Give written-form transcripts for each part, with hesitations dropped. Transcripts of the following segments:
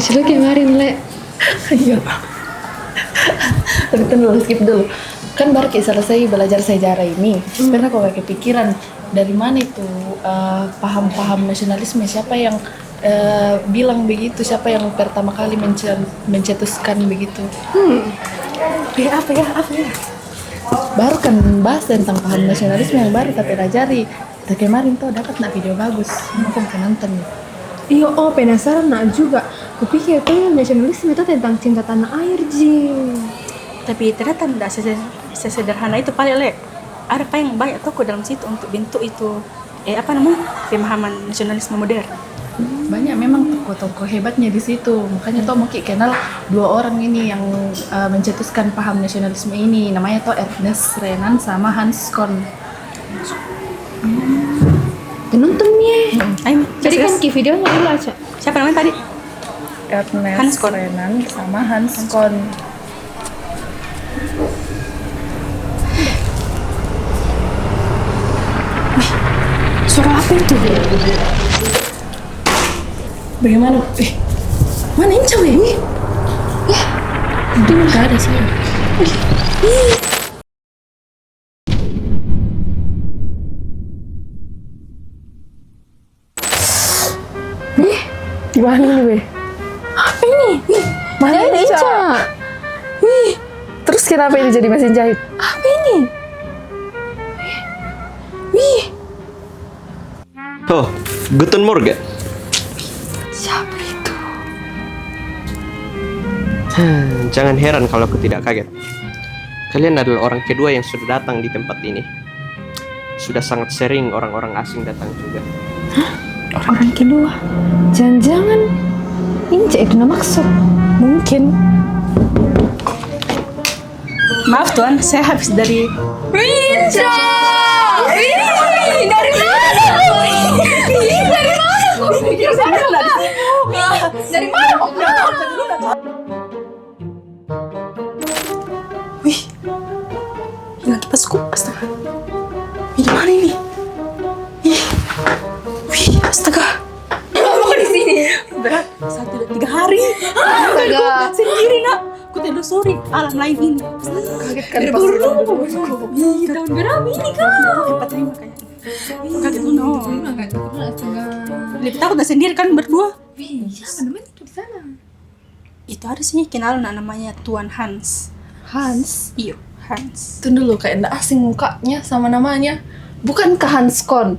Sudah kemarin, Le. Iya. Tapi dulu skip dulu. Kan baru kayak selesai belajar sejarah ini. Pernah kok kayak kepikiran dari mana itu paham-paham nasionalisme, siapa yang bilang begitu, siapa yang pertama kali mencetuskan begitu. Apa ya? Baru kan bahas tentang paham nasionalisme yang baru kita pelajari. Kita kemarin tuh dapat video bagus, mau nonton. Iya, penasaran nak juga. Kupikir tuh nasionalisme itu tentang cinta tanah air, Ji. Tapi ternyata tidak sesederhana itu paling, Le. Ada apa yang banyak toko dalam situ untuk bentuk itu pemahaman nasionalisme modern. Banyak memang tokoh-tokoh hebatnya di situ. Makanya toh mungkin kenal dua orang ini yang mencetuskan paham nasionalisme ini. Namanya toh Ernest Renan sama Hans Kohn. Penontonnya. Ayo, Jadi kan ki videonya dulu aja. siapa namanya tadi? Ernest Hans Kohn. Renan sama Hans Kohn. Suara apa itu? Bagaimana? Mana ini cewek? Itu nggak ada sih. Gimana nih, Weh? Apa ini? Mana ini, Ica. Ca? Terus kenapa ini jadi mesin jahit? Apa ini? Wih, Oh, Guten Morgen. siapa itu? Jangan heran kalau aku tidak kaget. Kalian adalah orang kedua yang sudah datang di tempat ini. Sudah sangat sering orang-orang asing datang juga. Orang kedua. Jangan-jangan Inca itu nama maksud. Mungkin. Maaf tuan, saya habis dari Inca! Dari mana? Dari mana kok? Wih, hilang kipasku. Astaga. Ini mana ini? Wih, astaga. Mau di sini. Berat 1-3 hari. Astaga. Sendiri nak. Aku telusuri alam lain ini. Kaget kan pas Ih, tahun berapa ini kak? 45 kayaknya. Kaget no. Lebih takut sendiri kan berdua. Wih, siapa namanya itu di sana? Itu ada sih kenal namanya Tuan Hans. Hans. Iyo, Hans. Tunggu dulu, kayak nggak asing mukanya sama namanya. Bukankah Hans Kohn?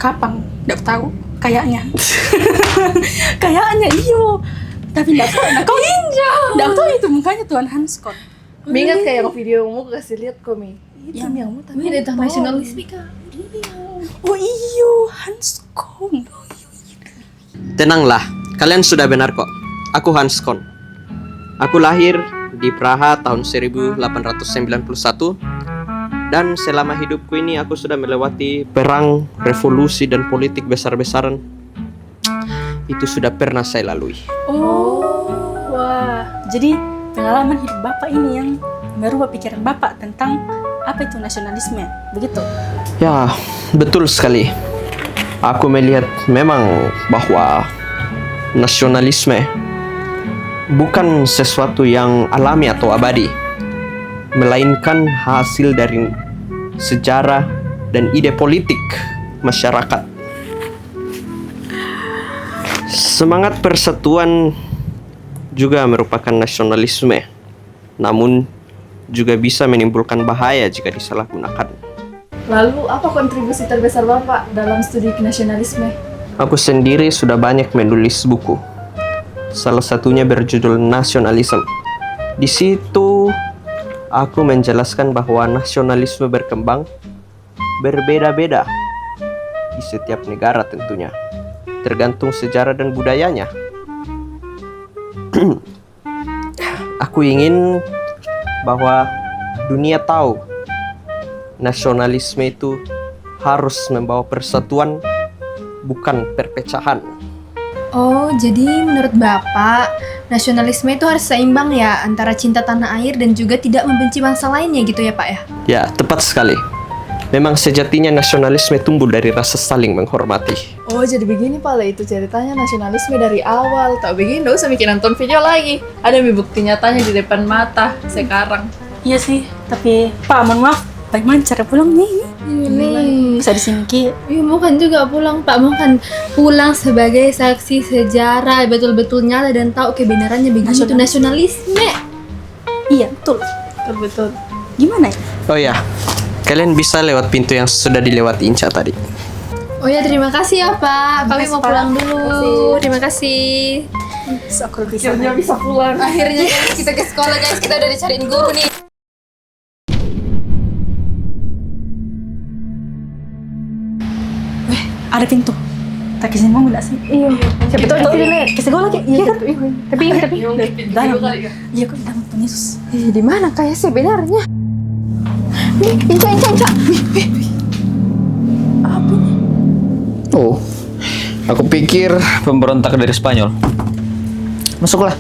Kapan? Nggak tahu. Kayaknya. Kayaknya iyo. Tapi nggak tahu. Kau nggak tahu itu mukanya Tuan Hans Kohn. Ingat kayak yang video mau kasih lihat kok, Mi. Itu Yang- yang mau tanya tentang nasionalisme kan. Oh iyo, Hans Kohn. Tenanglah, kalian sudah benar kok. Aku Hans Kohn. Aku lahir di Praha tahun 1891 dan selama hidupku ini aku sudah melewati perang, revolusi dan politik besar-besaran. Itu sudah pernah saya lalui. Oh, wah. Jadi pengalaman hidup Bapak ini yang merubah pikiran Bapak tentang apa itu nasionalisme, begitu? Ya, betul sekali. Aku melihat memang bahwa nasionalisme bukan sesuatu yang alami atau abadi, melainkan hasil dari sejarah dan ide politik masyarakat. Semangat persatuan juga merupakan nasionalisme, namun juga bisa menimbulkan bahaya jika disalahgunakan. Lalu apa kontribusi terbesar Bapak dalam studi nasionalisme? Aku sendiri sudah banyak menulis buku. Salah satunya berjudul Nasionalisme. Di situ aku menjelaskan bahwa nasionalisme berkembang berbeda-beda di setiap negara tentunya, tergantung sejarah dan budayanya. Aku ingin bahwa dunia tahu nasionalisme itu harus membawa persatuan, bukan perpecahan. Oh, jadi menurut Bapak, nasionalisme itu harus seimbang ya antara cinta tanah air dan juga tidak membenci bangsa lainnya gitu ya Pak ya? Ya, tepat sekali. Memang sejatinya nasionalisme tumbuh dari rasa saling menghormati. Oh, jadi begini pala itu ceritanya nasionalisme dari awal. Tak begini, nggak usah bikin nonton video lagi. Ada bukti nyatanya di depan mata sekarang. Iya sih, tapi Pak, mohon maaf, bagaimana cara pulang nih? Ini. Bisa di sini Ki. Iya, bukan juga pulang Pak, bukan pulang sebagai saksi sejarah, betul-betul nyata dan tahu kebenarannya begini itu nasionalisme. Iya, betul. Betul. Gimana ya? Oh ya, kalian bisa lewat pintu yang sudah dilewati Inca tadi. Oh ya, terima kasih ya Pak. Kami Makasih, mau Pak. pulang dulu. Terima kasih. So, aku bisa. Akhirnya bisa pulang. Akhirnya guys, kita ke sekolah guys. Kita udah dicariin guru nih. Ada pintu. Tak kisah mau nggak sih? Iya. Siapa tahu itu nih. Kisah gue lagi. Iya kan? Tapi Dalam. Iya kok dalam Tuhan Yesus. di mana kayak sebenarnya? Nih, Inca. Apa ini? Oh, aku pikir pemberontak dari Spanyol. Masuklah.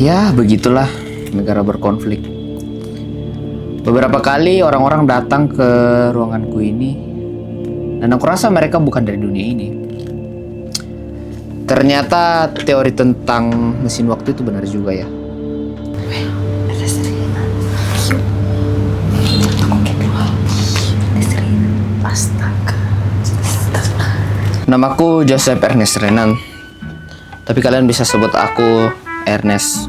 Ya, begitulah negara berkonflik. Beberapa kali orang-orang datang ke ruanganku ini, dan aku rasa mereka bukan dari dunia ini. Ternyata teori tentang mesin waktu itu benar juga ya. Astaga. Namaku Joseph Ernest Renan, tapi kalian bisa sebut aku Ernest.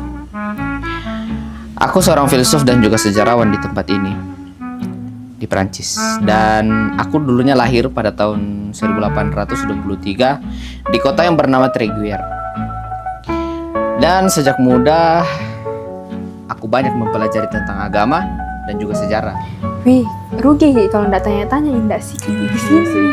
Aku seorang filsuf dan juga sejarawan di tempat ini, di Perancis. Dan aku dulunya lahir pada tahun 1823 di kota yang bernama Tréguier. Dan sejak muda, aku banyak mempelajari tentang agama dan juga sejarah. Wih, rugi kalau nggak tanya-tanya indah sih di sini.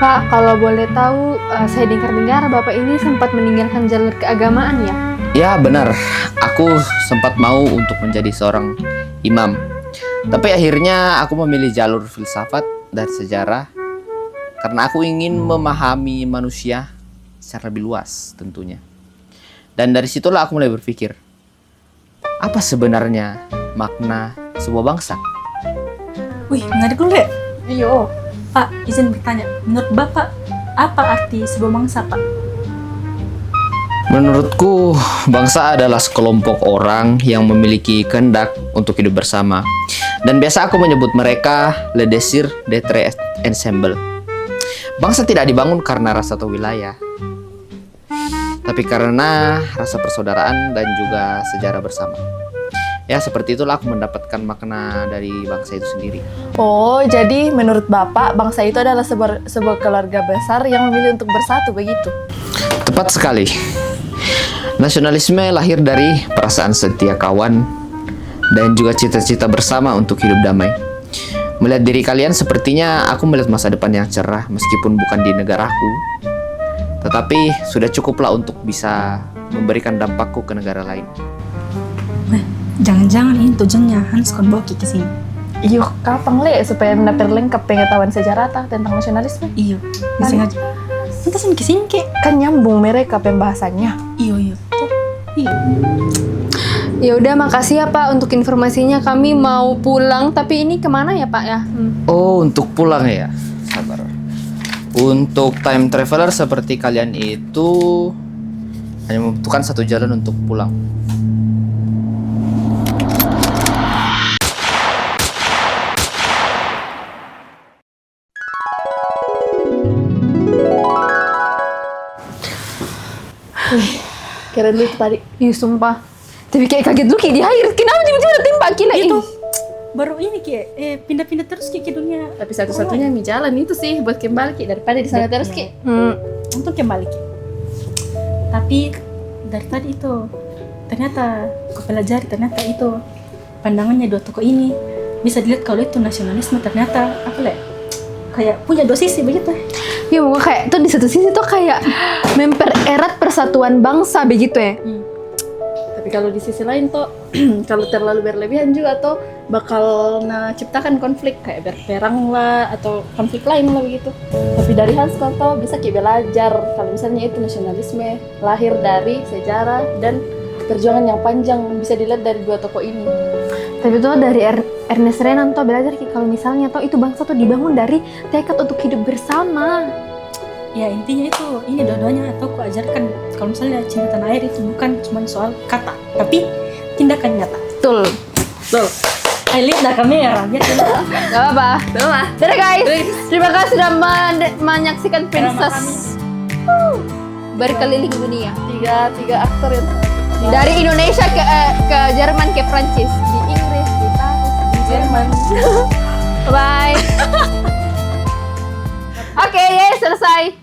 Pak, kalau boleh tahu, saya dengar-dengar Bapak ini sempat meninggalkan jalur keagamaan ya? Ya benar, aku sempat mau untuk menjadi seorang imam. Tapi akhirnya aku memilih jalur filsafat dan sejarah karena aku ingin memahami manusia secara lebih luas tentunya. Dan dari situlah aku mulai berpikir, apa sebenarnya makna sebuah bangsa? Wih, menarik dulu ya? Iyo. Pak, izin bertanya. Menurut Bapak, apa arti sebuah bangsa, Pak? Menurutku, bangsa adalah sekelompok orang yang memiliki kehendak untuk hidup bersama. Dan biasa aku menyebut mereka le désir d'être ensemble. Bangsa tidak dibangun karena rasa atau wilayah, tapi karena rasa persaudaraan dan juga sejarah bersama. Ya, seperti itulah aku mendapatkan makna dari bangsa itu sendiri. Oh, jadi menurut Bapak, bangsa itu adalah sebuah keluarga besar yang memilih untuk bersatu, begitu? Tepat sekali. Nasionalisme lahir dari perasaan setia kawan dan juga cita-cita bersama untuk hidup damai. Melihat diri kalian, sepertinya aku melihat masa depan yang cerah meskipun bukan di negaraku. Tetapi sudah cukuplah untuk bisa memberikan dampakku ke negara lain. Jangan-jangan ini tujuannya Hans Konboki ke sini. Iyo, kapan le supaya mendapat lengkap pengetahuan sejarah tentang nasionalisme? Iyo, sengaja. Kita sini ke. Kan nyambung mereka pembahasannya. Iyo. Iyo. Ya udah, makasih ya Pak untuk informasinya. Kami mau pulang, tapi ini kemana ya Pak ya? Oh, untuk pulang ya? Sabar. Untuk time traveler seperti kalian itu hanya membutuhkan satu jalan untuk pulang. Keren lu itu tadi. Ih, sumpah. Tapi kayak kaget dulu kayak di air. Kenapa tiba-tiba ada tembak gila Itu ini? baru ini Ki, pindah-pindah terus Ki ke dunia. Tapi satu-satunya mi jalan itu sih buat kembali Ki, daripada di sana terus Ki. Untuk kembali Ki. Tapi dari tadi itu ternyata aku pelajari ternyata itu pandangannya dua tokoh ini bisa dilihat kalau itu nasionalisme ternyata apa le kayak punya dua sisi begitu. Ya mau kayak tuh di satu sisi tuh kayak mempererat persatuan bangsa begitu ya. Tapi kalau di sisi lain tuh kalau terlalu berlebihan juga tuh bakal ciptakan konflik kayak berperang lah atau konflik lain lah begitu. Tapi dari Hans tuh bisa kita belajar kalau misalnya itu nasionalisme lahir dari sejarah dan perjuangan yang panjang bisa dilihat dari dua tokoh ini. Tapi tuh dari Ernest Renan tuh belajar kalau misalnya tuh itu bangsa tuh dibangun dari tekad untuk hidup bersama. Ya intinya itu, ini dua-duanya atau aku ajarkan kalau misalnya cinta tanah air itu bukan cuma soal kata, tapi tindakan nyata. Betul. Tuh, I lihat dah kamera, biar kita Gak apa-apa. Dadah guys. Terima kasih sudah menyaksikan Princess berkeliling dunia. Tiga aktor yang Dari Indonesia ke Jerman ke Prancis, di Inggris, di Paris, di Jerman. Bye. Oke, selesai.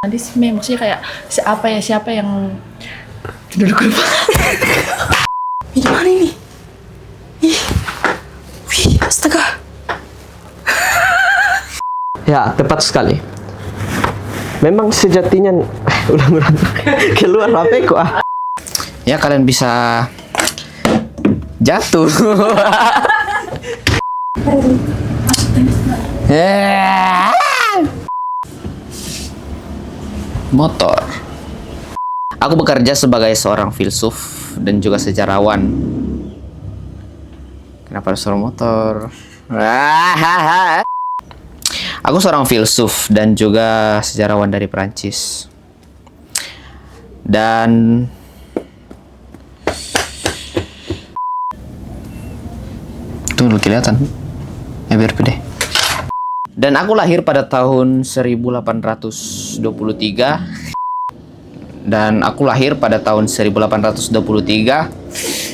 Nanti sih maksudnya kayak siapa yang duduk lupa. Gimana ini? Wih, astaga. Ya, tepat sekali. Memang sejatinya udah keluar HP ku ah. Ya kalian bisa jatuh. Motor. Aku bekerja sebagai seorang filsuf dan juga sejarawan. Kenapa harus seorang motor? Aku seorang filsuf dan juga sejarawan dari Prancis. Dan tuh kelihatan. Ya biar pede. Dan aku lahir pada tahun 1823. Dan aku lahir pada tahun 1823.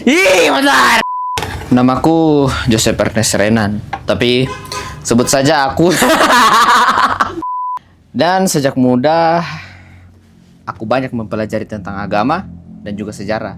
Ih, benar. Namaku Joseph Ernest Renan, tapi sebut saja aku. Dan sejak muda aku banyak mempelajari tentang agama dan juga sejarah.